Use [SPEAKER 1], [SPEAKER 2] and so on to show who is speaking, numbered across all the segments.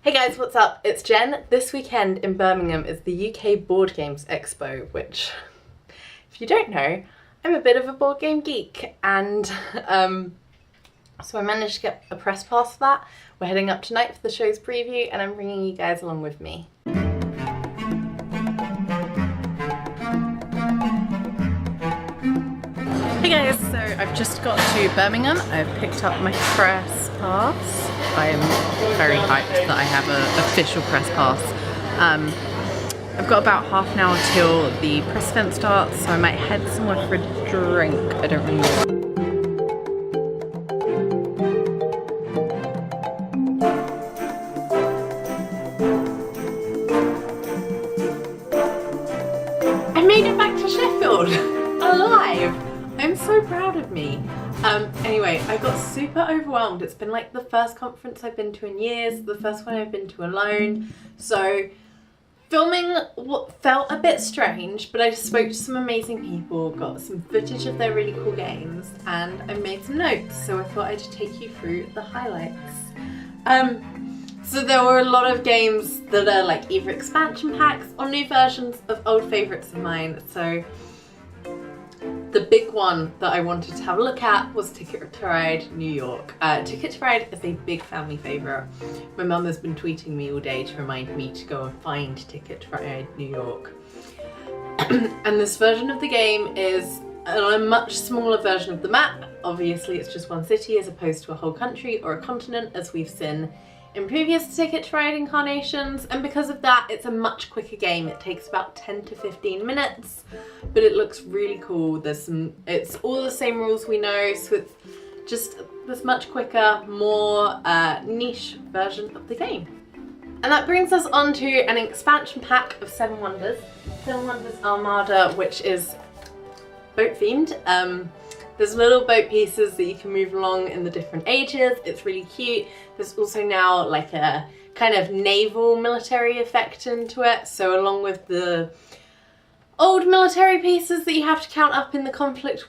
[SPEAKER 1] Hey guys, what's up? It's Jen. This weekend in Birmingham is the UK Board Games Expo, which, if you don't know, I'm a bit of a board game geek, and so I managed to get a press pass for that. We're heading up tonight for the show's preview, and I'm bringing you guys along with me. Hey guys, so I've just got to Birmingham. I've picked up my press pass. I am very hyped that I have an official press pass. I've got about half an hour till the press event starts, so I might head somewhere for a drink. I don't really know. I made it back to Sheffield alive! I'm so proud of me. Anyway, I got super overwhelmed. It's been like the first conference I've been to in years, the first one I've been to alone. So filming felt a bit strange, but I just spoke to some amazing people, got some footage of their really cool games, and I made some notes. So I thought I'd take you through the highlights. So there were a lot of games that are like either expansion packs or new versions of old favourites of mine. So the big one that I wanted to have a look at was Ticket to Ride New York. Ticket to Ride is a big family favourite. My mum has been tweeting me all day to remind me to go and find Ticket to Ride New York. And this version of the game is on a much smaller version of the map. Obviously it's just one city as opposed to a whole country or a continent as we've seen in previous Ticket to Ride incarnations, and because of that it's a much quicker game. It takes about 10 to 15 minutes, but it looks really cool. It's all the same rules we know, so it's just this much quicker, more niche version of the game. And that brings us on to an expansion pack of Seven Wonders. Seven Wonders Armada, which is boat themed. There's little boat pieces that you can move along in the different ages. It's really cute. There's also now like a kind of naval military effect into it. So along with the old military pieces that you have to count up in the conflict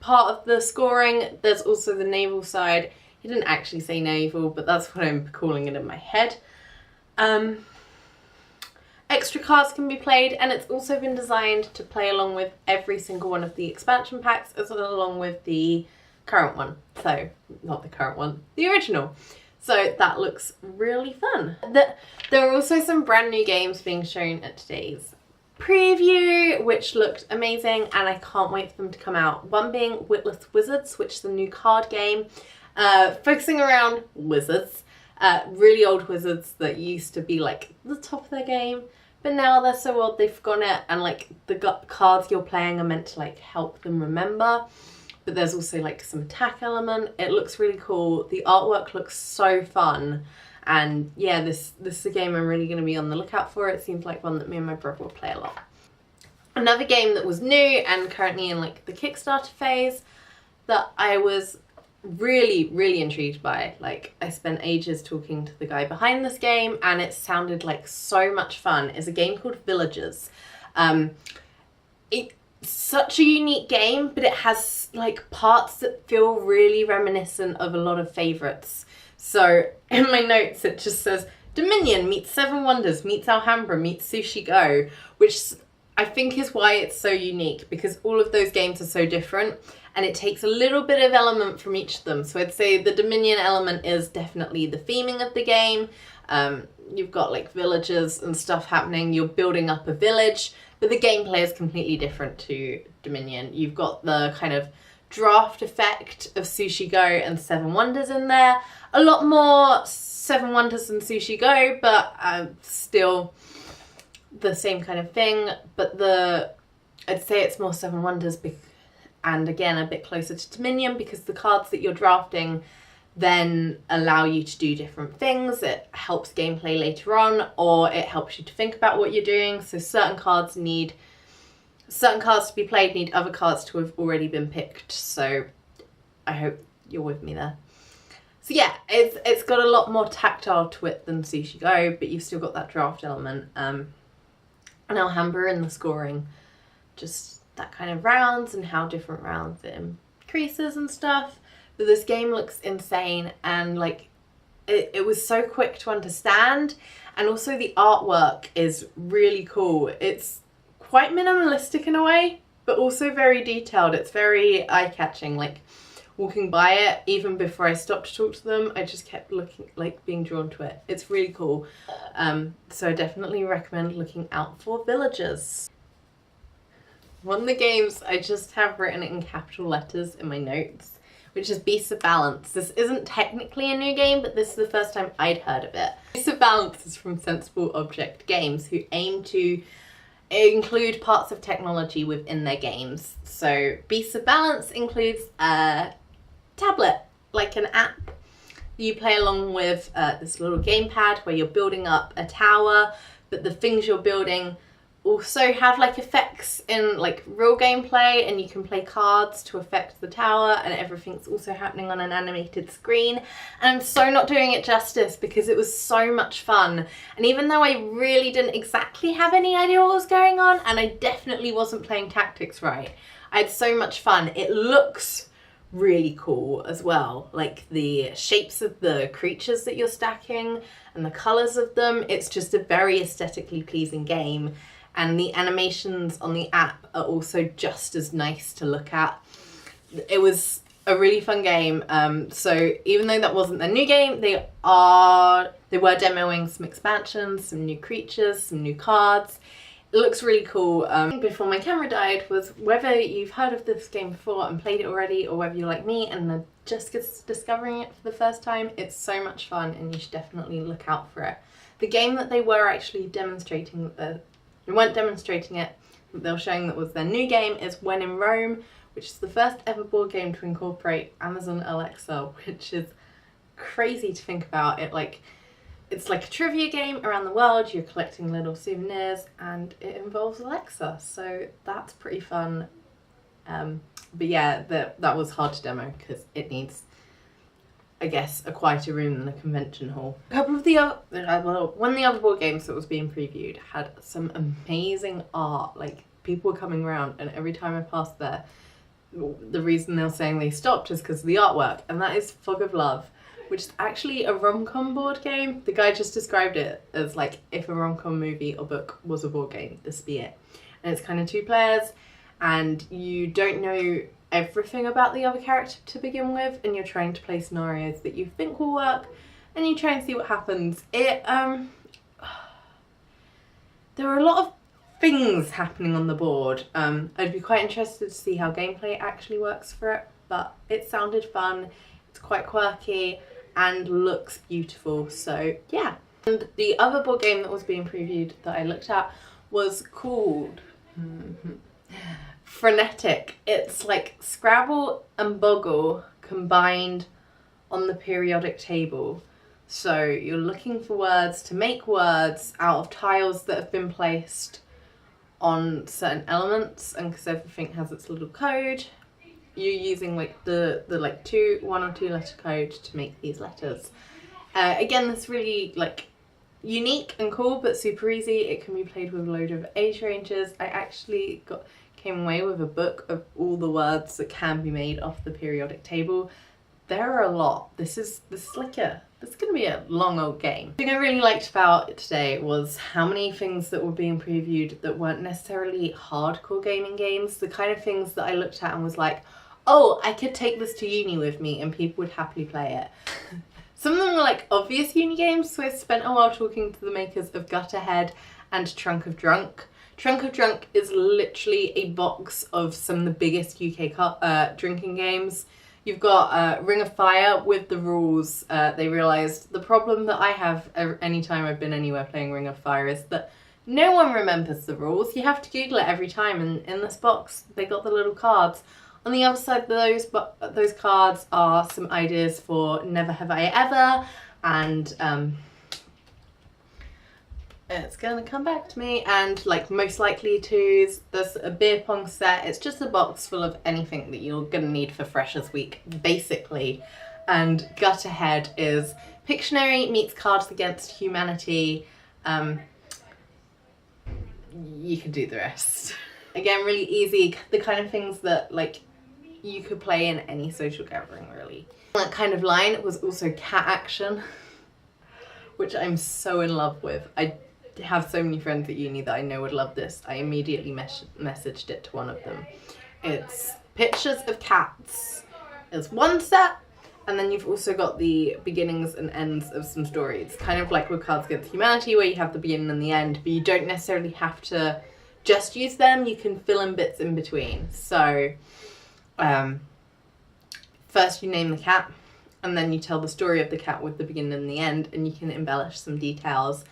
[SPEAKER 1] part of the scoring, there's also the naval side. He didn't actually say naval, but that's what I'm calling it in my head. Extra cards can be played, and it's also been designed to play along with every single one of the expansion packs, as well along with the current one. So, not the current one, the original. So that looks really fun. There are also some brand new games being shown at today's preview, which looked amazing, and I can't wait for them to come out. One being Witless Wizards, which is a new card game, focusing around wizards. Really old wizards that used to be like the top of their game, but now they're so old they've forgotten it, and like the cards you're playing are meant to like help them remember, but there's also like some attack element. It looks really cool. The artwork looks so fun, and yeah, this is a game I'm really going to be on the lookout for. It seems like one that me and my brother will play a lot. Another game that was new and currently in like the Kickstarter phase that I was really intrigued by. Like, I spent ages talking to the guy behind this game, and it sounded like so much fun. Is a game called Villagers. It's such a unique game, but it has like parts that feel really reminiscent of a lot of favourites. So in my notes it just says Dominion meets Seven Wonders meets Alhambra meets Sushi Go, which I think is why it's so unique, because all of those games are so different, and it takes a little bit of element from each of them. So I'd say the Dominion element is definitely the theming of the game. You've got like villagers and stuff happening. You're building up a village, but the gameplay is completely different to Dominion. You've got the kind of draft effect of Sushi Go and Seven Wonders in there. A lot more Seven Wonders than Sushi Go, but still the same kind of thing. But I'd say it's more Seven Wonders, and again a bit closer to Dominion, because the cards that you're drafting then allow you to do different things. It helps gameplay later on, or it helps you to think about what you're doing. So certain cards to be played need other cards to have already been picked. So I hope you're with me there. So yeah, it's got a lot more tactile to it than Sushi Go, but you've still got that draft element. And Alhambra in the scoring, just that kind of rounds and how different rounds it increases and stuff. But this game looks insane, and like it was so quick to understand, and also the artwork is really cool. It's quite minimalistic in a way, but also very detailed. It's very eye-catching. Like, walking by it, even before I stopped to talk to them, I just kept looking, like being drawn to it. It's really cool. So I definitely recommend looking out for Villagers. One of the games I just have written in capital letters in my notes, which is Bisa Balance. This isn't technically a new game, but this is the first time I'd heard of it. Bisa Balance is from Sensible Object Games, who aim to include parts of technology within their games. So Bisa Balance includes a tablet, like an app. You play along with this little gamepad where you're building up a tower, but the things you're building also have like effects in like real gameplay, and you can play cards to affect the tower, and everything's also happening on an animated screen. And I'm so not doing it justice because it was so much fun, and even though I really didn't exactly have any idea what was going on, and I definitely wasn't playing tactics right, I had so much fun. It looks really cool as well, like the shapes of the creatures that you're stacking and the colors of them. It's just a very aesthetically pleasing game, and the animations on the app are also just as nice to look at. It was a really fun game. So even though that wasn't their new game, they were demoing some expansions, some new creatures, some new cards. It looks really cool. Before my camera died was whether you've heard of this game before and played it already, or whether you're like me and are just discovering it for the first time. It's so much fun, and you should definitely look out for it. The game that they were actually demonstrating, they weren't demonstrating it, but they were showing that was their new game, is When in Rome, which is the first ever board game to incorporate Amazon Alexa, which is crazy to think about. It's like a trivia game around the world. You're collecting little souvenirs, and it involves Alexa, so that's pretty fun. But yeah, that was hard to demo because it needs, I guess, a quieter room than a convention hall. A couple of the other, one of the other board games that was being previewed had some amazing art. Like, people were coming around, and every time I passed there, the reason they were saying they stopped is because of the artwork, and that is Fog of Love, which is actually a rom-com board game. The guy just described it as like, if a rom-com movie or book was a board game, this be it. And it's kind of 2 players, and you don't know everything about the other character to begin with, and you're trying to play scenarios that you think will work, and you try and see what happens. There are a lot of things happening on the board. I'd be quite interested to see how gameplay actually works for it, but it sounded fun. It's quite quirky and looks beautiful, so yeah. And the other board game that was being previewed that I looked at was called Frenetic. It's like Scrabble and Boggle combined on the periodic table. So you're looking for words to make words out of tiles that have been placed on certain elements, and because everything has its little code, you're using like the like 1 or 2 letter code to make these letters. Again, that's really like unique and cool, but super easy. It can be played with a load of age ranges. I actually came away with a book of all the words that can be made off the periodic table. There are a lot. This is gonna be a long old game. The thing I really liked about it today was how many things that were being previewed that weren't necessarily hardcore gaming games. The kind of things that I looked at and was like, oh, I could take this to uni with me and people would happily play it. Some of them were like obvious uni games, so I spent a while talking to the makers of Gutterhead and Trunk of Drunk. Trunk of Drunk is literally a box of some of the biggest UK drinking games. You've got Ring of Fire with the rules. They realised the problem that I have anytime I've been anywhere playing Ring of Fire is that no one remembers the rules. You have to Google it every time, and in this box they got the little cards. On the other side of those cards are some ideas for Never Have I Ever, and it's gonna come back to me, and like Most Likely To's. There's a beer pong set. It's just a box full of anything that you're gonna need for Freshers Week, basically. And Gutterhead is Pictionary meets Cards Against Humanity. You can do the rest. Again, really easy. The kind of things that like you could play in any social gathering, really. That kind of line was also cat action. which I'm so in love with. I have so many friends at uni that I know would love this. I immediately messaged it to one of them. It's pictures of cats. There's one set, and then you've also got the beginnings and ends of some stories. Kind of like with Cards Against Humanity, where you have the beginning and the end, but you don't necessarily have to just use them. You can fill in bits in between. So first you name the cat, and then you tell the story of the cat with the beginning and the end, and you can embellish some details.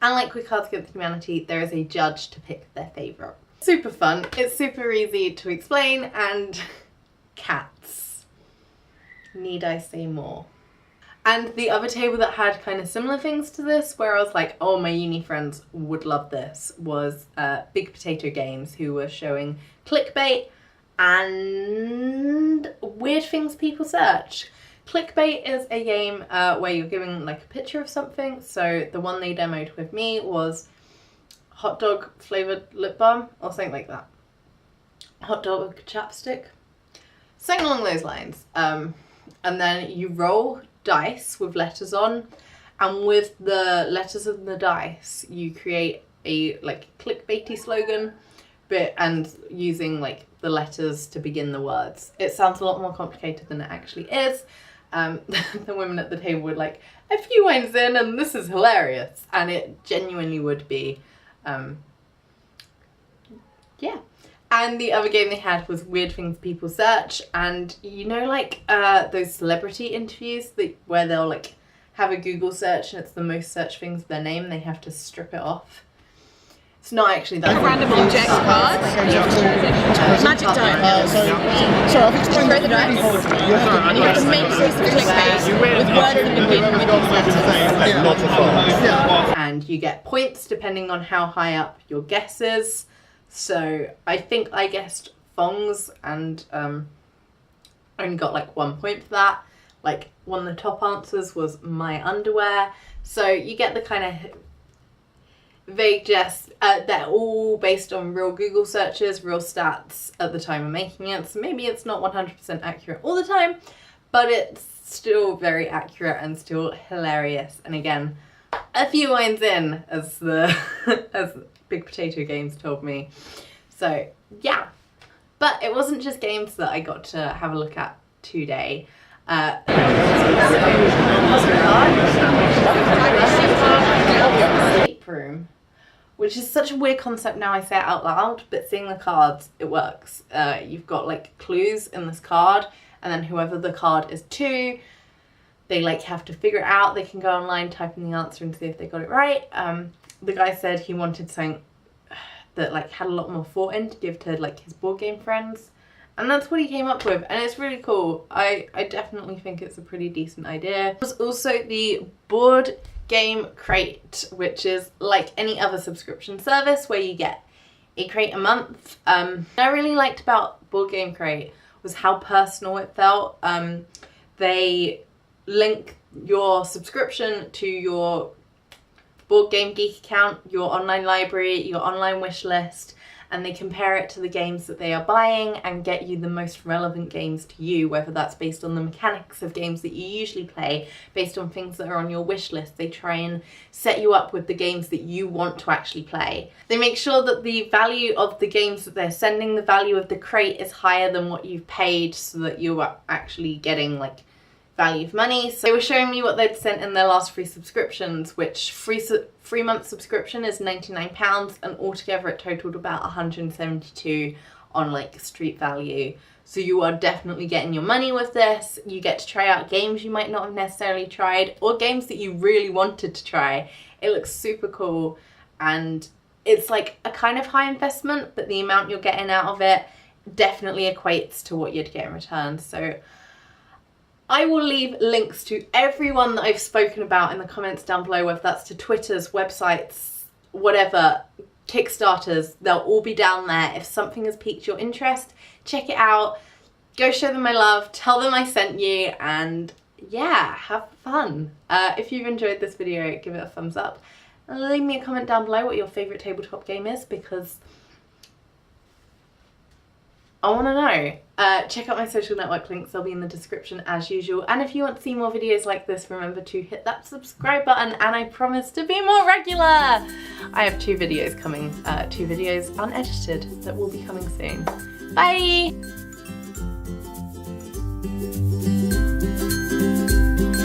[SPEAKER 1] And like with Cards Against Humanity, there is a judge to pick their favourite. Super fun, it's super easy to explain, and cats. Need I say more? And the other table that had kind of similar things to this, where I was like, oh, my uni friends would love this, was Big Potato Games, who were showing clickbait and weird things people search. Clickbait is a game where you're giving like a picture of something. So the one they demoed with me was hot dog flavoured lip balm or something like that. Hot dog chapstick. Something along those lines. And then you roll dice with letters on, and with the letters of the dice you create a like clickbaity slogan bit, and using like the letters to begin the words. It sounds a lot more complicated than it actually is. The women at the table were like, a few wines in and this is hilarious, and it genuinely would be. Yeah. And the other game they had was Weird Things People Search, and you know, like those celebrity interviews where they'll like have a Google search and it's the most searched things with their name and they have to strip it off. It's not actually that.
[SPEAKER 2] A random object card. Magic die.
[SPEAKER 3] Sorry, I've explained
[SPEAKER 2] Throw the dice. You have to make use of clickbait with words that begin with these letters.
[SPEAKER 1] And you get points depending on how high up your guess is. So I think I guessed thongs and only got like 1 point for that. Like one of the top answers was my underwear. So you get the kind of vague guess. They're all based on real Google searches, real stats at the time of making it. So maybe it's not 100% accurate all the time, but it's still very accurate and still hilarious. And again, a few wines in, as the as Big Potato Games told me. So yeah, but it wasn't just games that I got to have a look at today. Escape room, which is such a weird concept now I say it out loud, but seeing the cards, it works. You've got like clues in this card, and then whoever the card is to, they like have to figure it out. They can go online, type in the answer and see if they got it right. The guy said he wanted something that like had a lot more thought in to give to like his board game friends, and that's what he came up with, and it's really cool. I definitely think it's a pretty decent idea. There's also the Board Game Crate, which is like any other subscription service where you get a crate a month. What I really liked about Board Game Crate was how personal it felt. They link your subscription to your Board Game Geek account, your online library, your online wish list, and they compare it to the games that they are buying and get you the most relevant games to you, whether that's based on the mechanics of games that you usually play, based on things that are on your wish list. They try and set you up with the games that you want to actually play. They make sure that the value of the games that they're sending, the value of the crate, is higher than what you've paid, so that you are actually getting like value for money. So they were showing me what they'd sent in their last free subscriptions, which free month subscription is £99, and altogether it totaled about 172 on like street value. So you are definitely getting your money with this. You get to try out games you might not have necessarily tried, or games that you really wanted to try. It looks super cool, and it's like a kind of high investment, but the amount you're getting out of it definitely equates to what you'd get in return. So I will leave links to everyone that I've spoken about in the comments down below, whether that's to Twitters, websites, whatever, Kickstarters, they'll all be down there. If something has piqued your interest, check it out, go show them my love, tell them I sent you, and yeah, have fun. If you've enjoyed this video, give it a thumbs up, and leave me a comment down below what your favourite tabletop game is, because I want to know. Check out my social network links, they'll be in the description as usual. And if you want to see more videos like this, remember to hit that subscribe button, and I promise to be more regular. I have 2 videos coming, 2 videos unedited that will be coming soon. Bye!